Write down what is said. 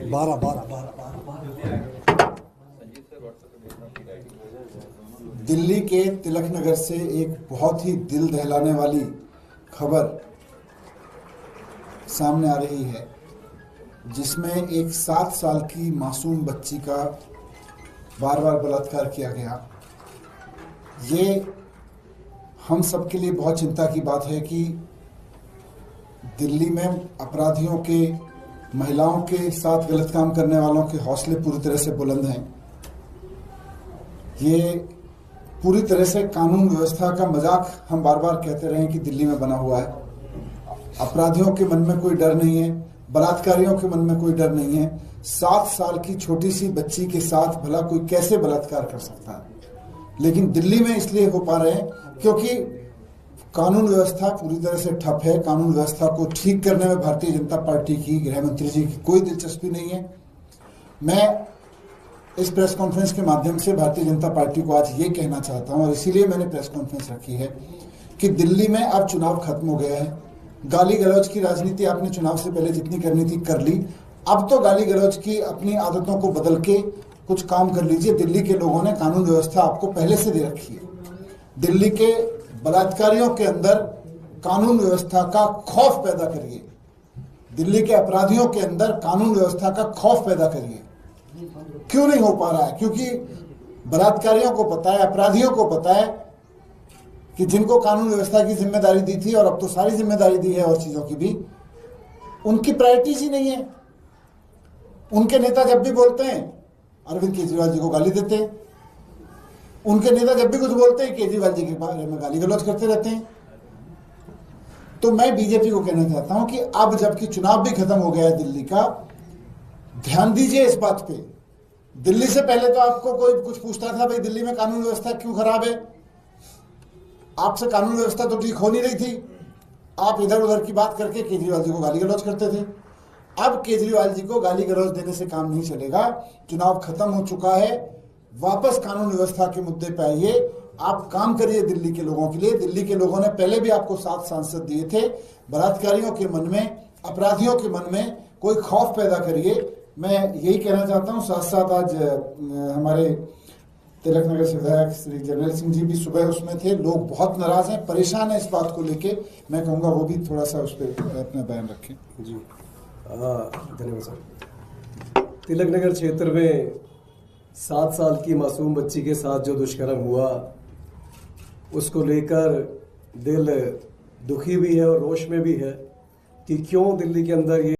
12 12 12 12 दिल्ली के तिलक नगर से एक बहुत ही दिल दहलाने वाली खबर सामने आ रही है, जिसमें एक 7 साल की मासूम बच्ची का बार बार बलात्कार किया गया। ये हम सबके लिए बहुत चिंता की बात है कि दिल्ली में अपराधियों के, महिलाओं के साथ गलत काम करने वालों के हौसले पूरी तरह से बुलंद हैं। ये पूरी तरह से कानून व्यवस्था का मजाक हम बार बार कहते रहे कि दिल्ली में बना हुआ है। अपराधियों के मन में कोई डर नहीं है, बलात्कारियों के मन में कोई डर नहीं है। 7 साल की छोटी सी बच्ची के साथ भला कोई कैसे बलात्कार कर सकता है? लेकिन दिल्ली में इसलिए हो पा रहे हैं क्योंकि कानून व्यवस्था पूरी तरह से ठप है। कानून व्यवस्था को ठीक करने में भारतीय जनता पार्टी की, गृह मंत्री जी की कोई दिलचस्पी नहीं है। मैं इस प्रेस कॉन्फ्रेंस के माध्यम से भारतीय जनता पार्टी को आज ये कहना चाहता हूं, और इसीलिए मैंने प्रेस कॉन्फ्रेंस रखी है, कि दिल्ली में अब चुनाव खत्म हो गया है। गाली गलौज की राजनीति आपने चुनाव से पहले जितनी करनी थी कर ली। अब तो गाली गलौज की अपनी आदतों को बदल के कुछ काम कर लीजिए। दिल्ली के लोगों ने कानून व्यवस्था आपको पहले से दे रखी है। दिल्ली के बलात्कारियों के अंदर कानून व्यवस्था का खौफ पैदा करिए। दिल्ली के अपराधियों के अंदर कानून व्यवस्था का खौफ पैदा करिए। क्यों नहीं हो पा रहा है? क्योंकि बलात्कारियों को पता है, अपराधियों को पता है कि जिनको कानून व्यवस्था की जिम्मेदारी दी थी, और अब तो सारी जिम्मेदारी दी है और चीजों की भी, उनकी प्रायोरिटीज ही नहीं है। उनके नेता जब भी बोलते हैं अरविंद केजरीवाल जी को गाली देते हैं। उनके नेता जब भी कुछ बोलते हैं केजरीवाल जी के बारे में गाली गलौज करते रहते हैं। तो मैं बीजेपी को कहना चाहता हूं कि अब जबकि चुनाव भी खत्म हो गया है दिल्ली का, ध्यान दीजिए इस बात पे। दिल्ली से पहले तो आपको कोई कुछ पूछता था भाई दिल्ली में कानून व्यवस्था क्यों खराब है? आपसे कानून व्यवस्था तो ठीक हो नहीं रही थी। आप इधर उधर की बात करके केजरीवाल जी को गाली गलौज करते थे। अब केजरीवाल जी को गाली गलौज देने से काम नहीं चलेगा। चुनाव खत्म हो चुका है, वापस कानून व्यवस्था के मुद्दे पे आइए। आप काम करिए दिल्ली के लोगों के लिए। दिल्ली के लोगों ने पहले भी आपको 7 सांसद दिए थे। बलात्कारियों के मन में, अपराधियों के मन में कोई खौफ पैदा करिए। मैं यही कहना चाहता हूं। साथ साथ आज हमारे तिलक नगर से विधायक श्री जर्नैल सिंह जी भी सुबह उसमें थे। लोग बहुत नाराज हैं, परेशान हैं इस बात को लेके। मैं कहूँगा वो भी थोड़ा सा उस पर अपना बयान रखें। जी धन्यवाद सर। तिलक नगर क्षेत्र में 7 साल की मासूम बच्ची के साथ जो दुष्कर्म हुआ, उसको लेकर दिल दुखी भी है और रोष में भी है कि क्यों दिल्ली के अंदर ये